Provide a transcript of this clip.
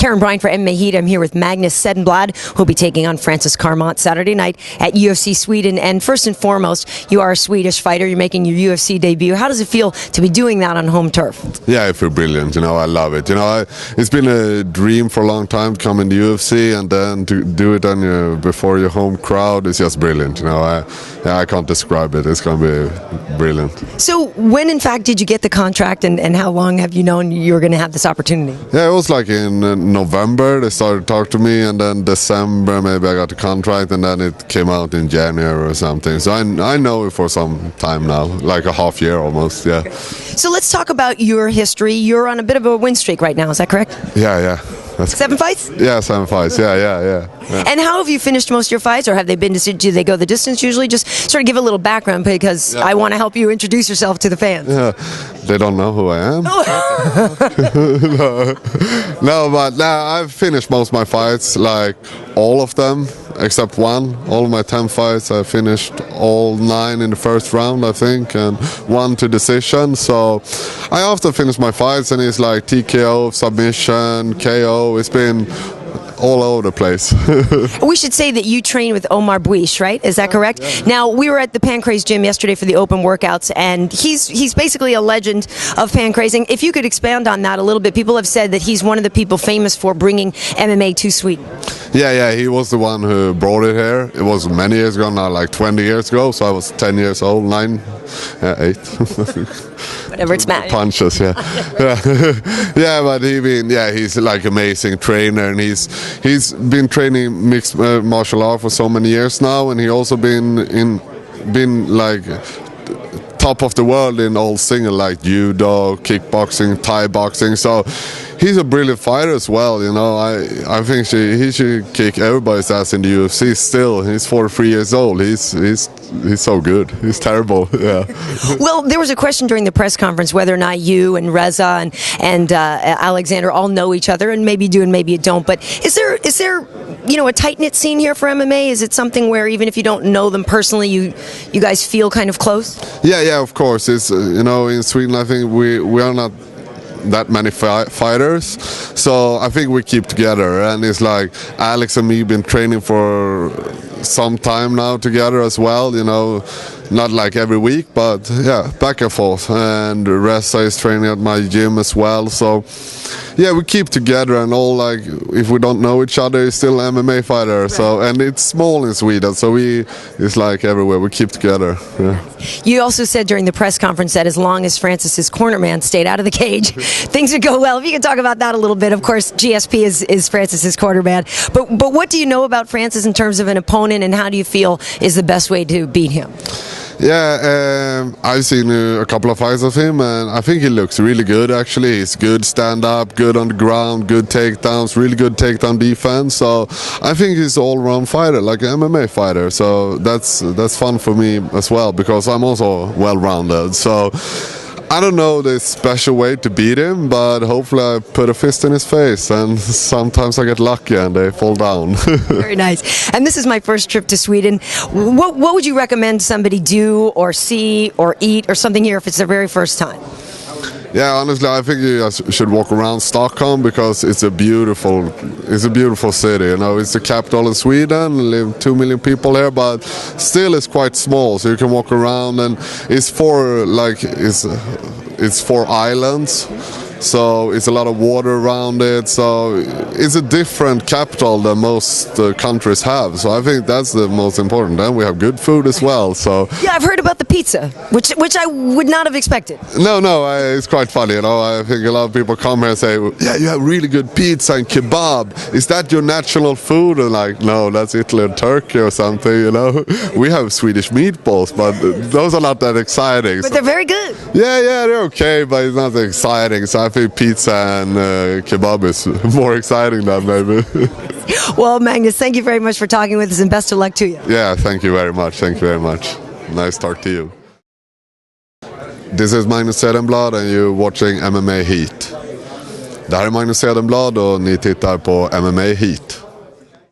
Karyn Bryant for MMA H.E.A.T. I'm here with Magnus Cedenblad, who'll be taking on Francis Carmont Saturday night at UFC Sweden. And first and foremost, you are a Swedish fighter. You're making your UFC debut. How does it feel to be doing that on home turf? Yeah, I feel brilliant. I love it. It's been a dream for a long time to come in the UFC, and then to do it on before your home crowd is just brilliant. I can't describe it. It's going to be brilliant. So when, in fact, did you get the contract, and how long have you known you were going to have this opportunity? Yeah, it was like in November they started to talk to me, and then December maybe I got the contract, and then it came out in January or something. So I know it for some time now, like a half year almost, yeah. So let's talk about your history. You're on a bit of a win streak right now, is that correct? Yeah. That's 7 fights? Yeah, 7 fights. Yeah. And how have you finished most of your fights, or have they been? Do they go the distance usually? Just sort of give a little background, because I want to help you introduce yourself to the fans. Yeah, they don't know who I am. No, but I've finished most of my fights, like all of them except one. All of my 10 fights, I finished all 9 in the first round, I think, and 1 to decision. So I often finish my fights, and it's like TKO, submission, KO. It's been all over the place. We should say that you train with Omar Buish, right? Is that correct? Yeah. Now, we were at the Pancrase gym yesterday for the open workouts, and he's basically a legend of pancrasing. If you could expand on that a little bit, people have said that he's one of the people famous for bringing MMA to Sweden. Yeah, he was the one who brought it here. It was many years ago now, like 20 years ago, so I was 10 years old, 9, 8. Whatever it's matter. Punches, yeah. Yeah, but he's like amazing trainer, and he's been training mixed martial art for so many years now, and he also been like top of the world in all single, like judo, kickboxing, Thai boxing. So he's a brilliant fighter as well. I think he should kick everybody's ass in the UFC. Still, he's 43 years old. He's so good. He's terrible. Yeah. Well, there was a question during the press conference whether or not you and Reza and Alexander all know each other, and maybe you do and maybe you don't. But is there a tight-knit scene here for MMA? Is it something where even if you don't know them personally, you guys feel kind of close? Yeah, of course. It's in Sweden, I think we are not that many fighters, so I think we keep together, and it's like Alex and me been training for some time now together as well, not like every week, but yeah, back and forth. And Reza is training at my gym as well, so yeah, we keep together, and all, like, if we don't know each other, it's still MMA fighter. Right. So, and it's small in Sweden, so it's like everywhere, we keep together. Yeah. You also said during the press conference that as long as Francis's cornerman stayed out of the cage, things would go well. If you could talk about that a little bit. Of course, GSP is Francis's cornerman, but what do you know about Francis in terms of an opponent, and how do you feel is the best way to beat him? Yeah, I've seen a couple of fights of him, and I think he looks really good, actually. He's good stand-up, good on the ground, good takedowns, really good takedown defense. So I think he's an all-round fighter, like an MMA fighter. So that's fun for me as well, because I'm also well-rounded. So I don't know the special way to beat him, but hopefully I put a fist in his face, and sometimes I get lucky and they fall down. Very nice. And this is my first trip to Sweden. What would you recommend somebody do or see or eat or something here if it's their very first time? Yeah, honestly, I think you should walk around Stockholm, because it's a beautiful city. It's the capital in Sweden. Live 2 million people here, but still it's quite small. So you can walk around, and it's 4 islands. So it's a lot of water around it. So it's a different capital than most countries have. So I think that's the most important. Then we have good food as well. So yeah, I've heard about the pizza, which I would not have expected. No, it's quite funny. I think a lot of people come here and say, "Yeah, you have really good pizza and kebab. Is that your national food?" And like, no, that's Italy and Turkey or something. We have Swedish meatballs, but those are not that exciting. But they're very good. Yeah, they're okay, but it's not that exciting. So I think pizza and kebab is more exciting than maybe. Well, Magnus, thank you very much for talking with us, and best of luck to you. Yeah, thank you very much. Nice talk to you. This is Magnus Cedenblad, and you're watching MMA H.E.A.T. Det här är Magnus Cedenblad, och ni tittar på MMA H.E.A.T.